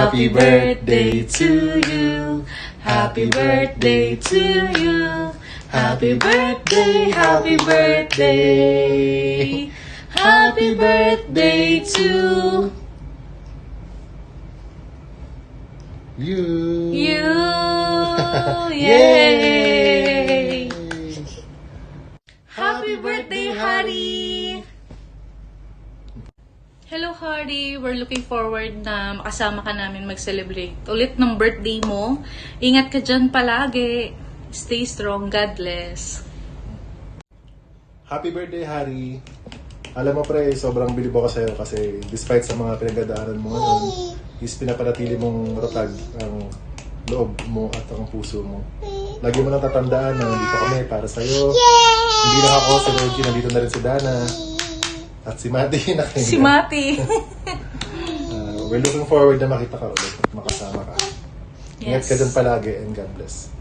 Happy birthday to you. Happy birthday to you. Happy birthday, happy birthday. Happy birthday to you. Yay! Happy birthday, Hari! Hello, Hari! We're looking forward na makasama ka namin mag-celebrate ulit ng birthday mo. Ingat ka dyan palagi. Stay strong. God bless. Happy birthday, Hari. Alam mo pre, sobrang bilib ako sa'yo kasi despite sa mga pinagdadaanan mo ngayon, is pinapanatili mong ratag ang loob mo at ang puso mo. Lagi mo lang tatandaan na nandito kami para sa'yo. Hindi lang ako, si Reggie, nandito na rin si Dana. At si Mati, nakinig. Si Mati. We're looking forward na makita ka ulit at makasama ka. Ingat ka Yes. dyan palagi and God bless.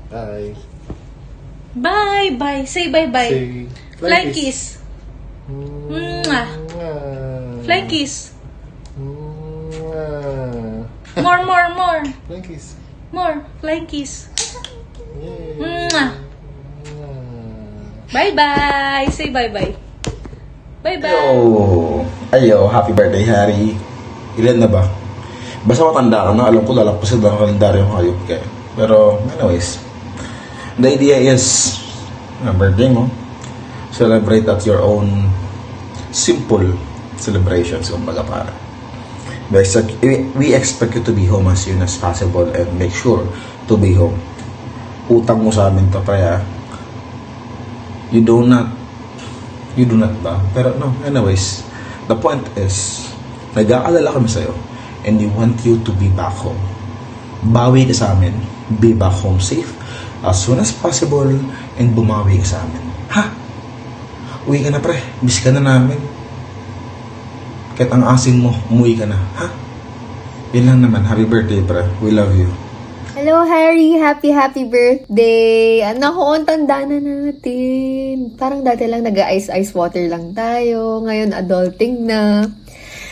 Bye. Bye! Bye! Say bye-bye. Say, Flying kiss. Mwah. Flying kiss. More, more, more. Flying kiss. More. Flying kiss. Yay. Mwah. Bye-bye! Say bye-bye. Bye-bye! Ayo, happy birthday, Harry. Ilan na ba? Basta matanda ka na, alam ko lalampasan na ang kalendaryo ng hayop ka. Pero, anyways, the idea is, birthday mo, celebrate at your own simple celebrations, kumbaga para. We expect you to be home as soon as possible and make sure to be home. Utang mo sa amin to, pre, You do not ba? Pero no, anyways, the point is, nag-aalala kami sa'yo and we want you to be back home. Bawi ka sa amin, be back home safe as soon as possible and bumawi ka sa amin. Ha? Uwi ka na pre, miss ka na namin. Kahit ang asin mo, umuwi ka na. Ha? Yun lang naman, happy birthday pre, we love you. Hello, Harry! Happy birthday! Naku, ang tanda na natin. Parang dati lang nag-ice water lang tayo. Ngayon, adulting na.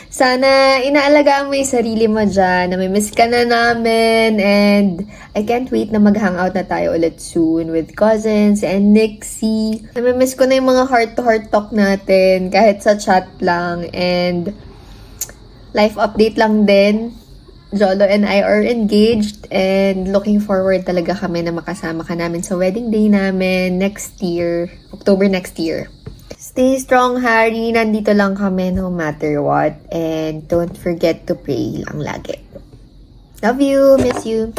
Sana inaalagaan mo yung sarili mo dyan. Namimiss ka na namin. And I can't wait na mag-hangout na tayo ulit soon with cousins and Nixie. Namimiss ko na yung mga heart-to-heart talk natin. Kahit sa chat lang. And life update lang din. Jolo and I are engaged and looking forward talaga kami na makasama ka namin sa wedding day namin next year, October next year. Stay strong, Harry. Nandito lang kami no matter what. And don't forget to pray lang lagi. Love you. Miss you.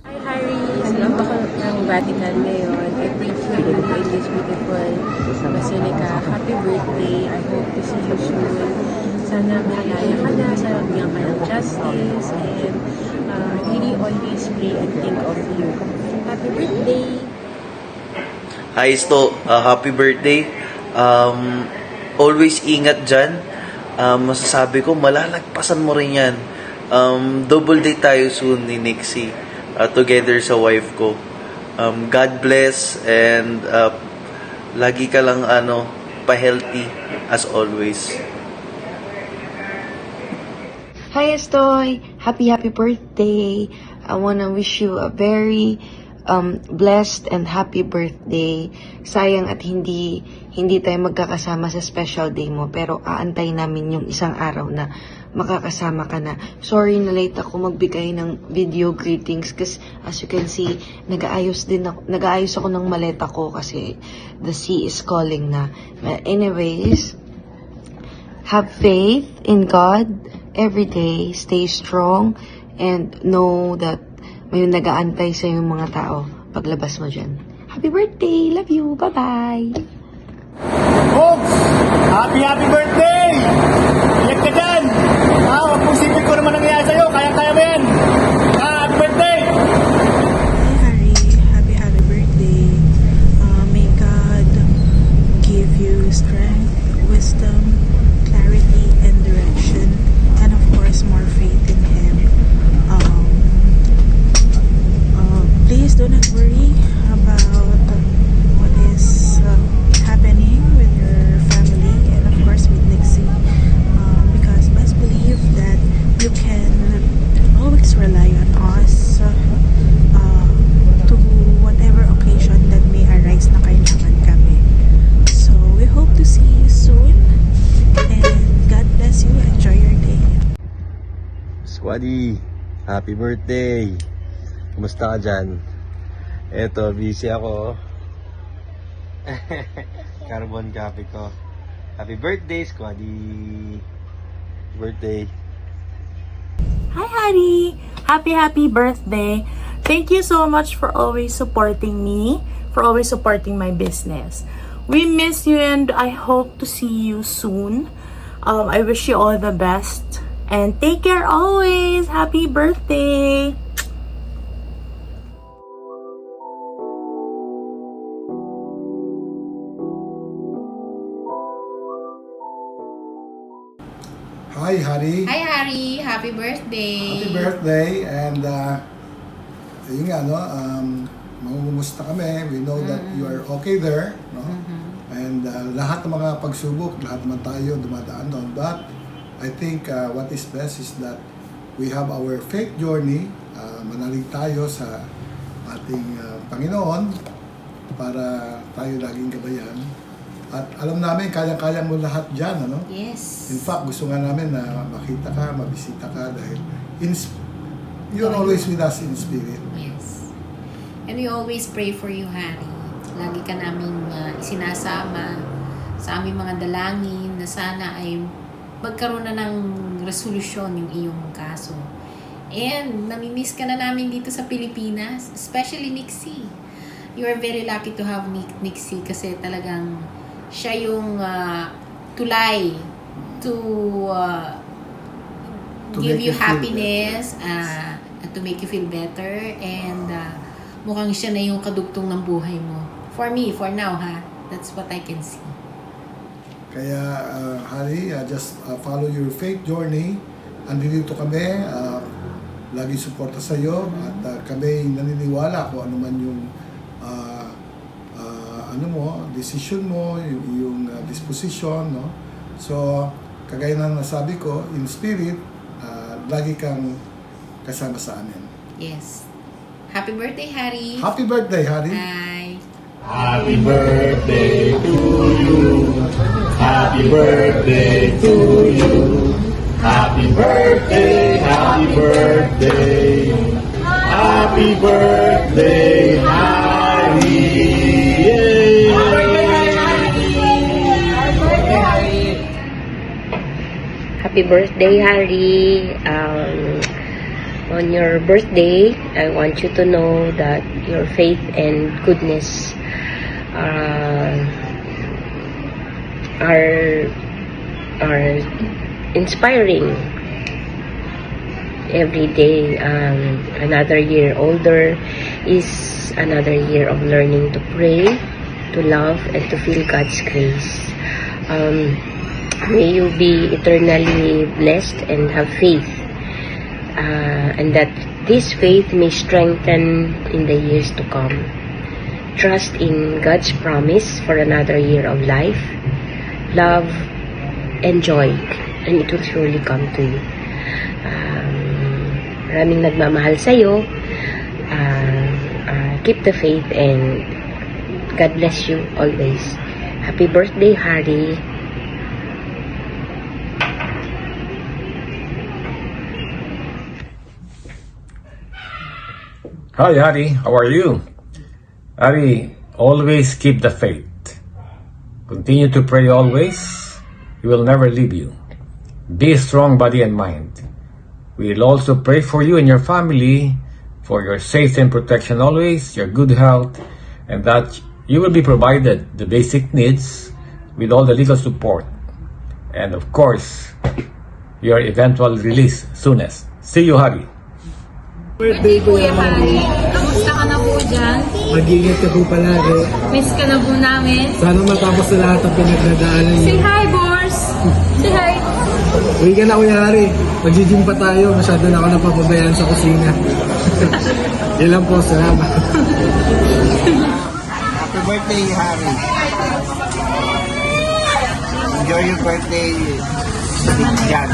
Hi, Harry. Salamat ako ng Vatican ngayon. I pray for you in this beautiful Basilica. Happy birthday. I hope to see you soon. Sana malaya ka na, sana bigyan ka ng justice, and really always pray and think of you. Happy birthday! Hi, Sto. Happy birthday. Always ingat dyan. Masasabi ko, malalagpasan mo rin yan. Double date tayo soon ni Nixie. Together sa wife ko. God bless and lagi ka lang pa-healthy as always. Hi Estoy! Happy birthday! I wanna wish you a very blessed and happy birthday. Sayang at hindi tayo magkakasama sa special day mo, pero aantay namin yung isang araw na makakasama ka na. Sorry na late ako magbigay ng video greetings kasi as you can see, nag-aayos ako ng maleta ko kasi the sea is calling na. But anyways, have faith in God every day, stay strong, and know that may nag-aantay sa yung mga tao paglabas mo dyan. Happy birthday! Love you! Bye-bye! Folks, happy birthday! Iyak ka dyan! Huwag mong sipin ko naman nangyayari sa'yo. Kaya mo yan! Happy birthday! Hi Harry, happy birthday. May God give you strength, wisdom, clarity, and direction, and of course more faith in Him. Please do not worry about what is happening with your family and of course with Nixie. Buddy, happy birthday! Kumusta ka dyan? Eto, busy ako. Carbon copy ko. Happy birthday, Squaddy! Birthday! Hi, Harry! Happy birthday! Thank you so much for always supporting me, for always supporting my business. We miss you and I hope to see you soon. I wish you all the best and take care always. Happy birthday! Hi, Harry. Hi, Harry! Happy birthday! Happy birthday. And, yun nga, no, mamumusta kami. We know that you are okay there, no? And lahat ng mga pagsubok, lahat naman tayo dumadaan doon. But I think what is best is that we have our faith journey. Manalig tayo sa ating Panginoon para tayo laging gabayan. At alam namin, kaya-kaya mo lahat dyan, ano? Yes. In fact, gusto nga namin na makita ka, mabisita ka dahil you're always with us in spirit. Yes. And we always pray for you, Harry. Lagi ka naming isinasama sa aming mga dalangin na sana ay magkaroon na ng resolusyon yung iyong kaso. And namimiss ka na namin dito sa Pilipinas, especially Nixie. You are very lucky to have Nixie kasi talagang siya yung tulay to give you happiness and to make you feel better, and mukhang siya na yung kadugtong ng buhay mo. For me, for now, that's what I can see. Kaya, Harry, just follow your faith journey. Andito kami, lagi suporta sa iyo at kami naniniwala kung ano man yung decision mo, yung disposition, no? So, kagaya na nasabi ko, in spirit, lagi kang kasama sa amin. Yes. Happy birthday, Harry! Happy birthday, Harry! Bye! Happy birthday to you. Happy birthday to you. Happy birthday, happy birthday. Happy birthday, Harry. Happy birthday, Harry. On your birthday, I want you to know that your faith and goodness are inspiring. Every day, another year older is another year of learning to pray, to love, and to feel God's grace. May you be eternally blessed and have faith, and that this faith may strengthen in the years to come. Trust in God's promise for another year of life, love, and joy, and it will surely come to you. Maraming nagmamahal sa'yo. Keep the faith and God bless you always. Happy birthday, Harry. Hi, Harry. How are you? Harry, always keep the faith. Continue to pray always. He will never leave you. Be strong, body and mind. We will also pray for you and your family, for your safety and protection always, your good health, and that you will be provided the basic needs with all the legal support. And of course, your eventual release soonest. See you, Harry. Birthday, Kuya Harry. Kamusta ka na po dyan? Mag-ingat ka po palagi. Miss ka na po namin. Sana matapos na lahat ang pinagdadaanan niyo. Say hi, Bors! Say hi! Uwi ka na, Kuya Harry. Mag-gym pa tayo. Masyado na ako napapabayaan sa kusina. Yan lang po. Salamat. Happy birthday, Harry. Enjoy your birthday. Yan.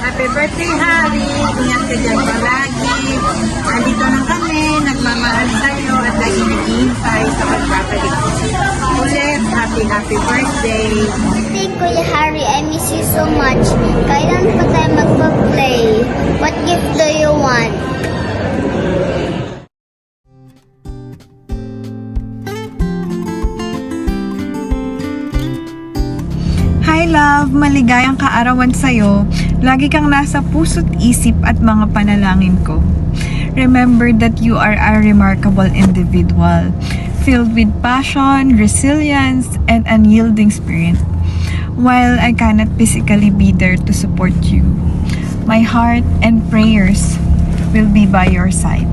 Happy birthday, Harry! Ingat ka dyan palagi. Nandito lang kami, nagmamahal sa'yo at lagi naghihintay sa pagbabalik. Ulit, happy birthday! Kuya Harry. I miss you so much. Kailan pa tayo magpa-play? What gift do you want? Hi love! Maligayang kaarawan sa'yo. Lagi kang nasa puso't isip at mga panalangin ko. Remember that you are a remarkable individual, filled with passion, resilience, and unyielding spirit. While I cannot physically be there to support you, my heart and prayers will be by your side,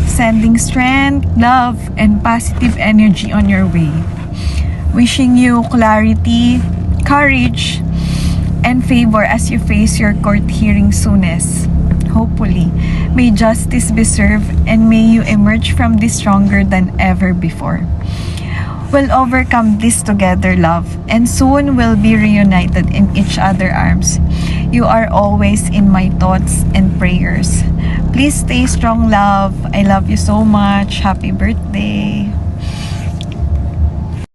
sending strength, love, and positive energy on your way. Wishing you clarity, courage, and favor as you face your court hearing soonest. Hopefully, may justice be served and may you emerge from this stronger than ever before. We'll overcome this together, love, and soon we'll be reunited in each other's arms. You are always in my thoughts and prayers. Please stay strong, love. I love you so much. Happy birthday.